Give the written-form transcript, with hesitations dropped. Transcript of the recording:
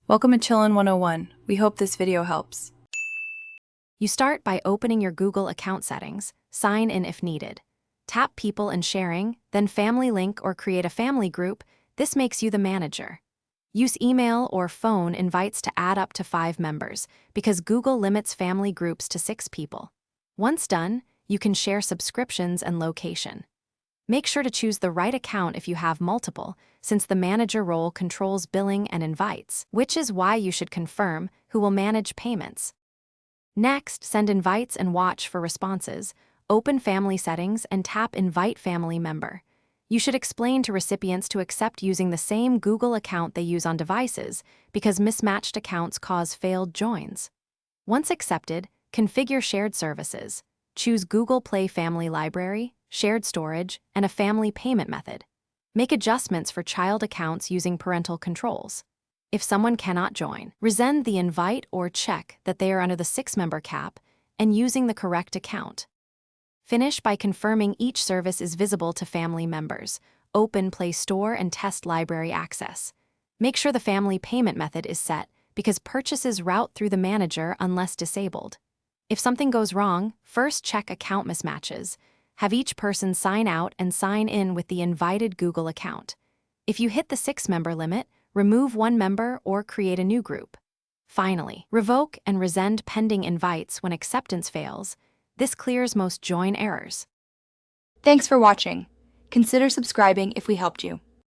Welcome to Chillin' 101. We hope this video helps. You start by opening your Google account settings, sign in if needed. Tap People and Sharing, then Family Link or create a family group. This makes you the manager. Use email or phone invites to add up to 5 members, because Google limits family groups to 6 people. Once done, you can share subscriptions and location. Make sure to choose the right account if you have multiple, since the manager role controls billing and invites, which is why you should confirm who will manage payments. Next, send invites and watch for responses. Open Family Settings and tap Invite Family Member. You should explain to recipients to accept using the same Google account they use on devices, because mismatched accounts cause failed joins. Once accepted, configure shared services. Choose Google Play Family Library, shared storage, and a family payment method. Make adjustments for child accounts using parental controls. If someone cannot join, resend the invite or check that they are under the 6-member cap and using the correct account. Finish by confirming each service is visible to family members. Open Play Store and test library access. Make sure the family payment method is set, because purchases route through the manager unless disabled. If something goes wrong, first check account mismatches. Have each person sign out and sign in with the invited Google account. If you hit the 6-member limit, remove 1 member or create a new group. Finally, revoke and resend pending invites when acceptance fails. This clears most join errors. Thanks for watching. Consider subscribing if we helped you.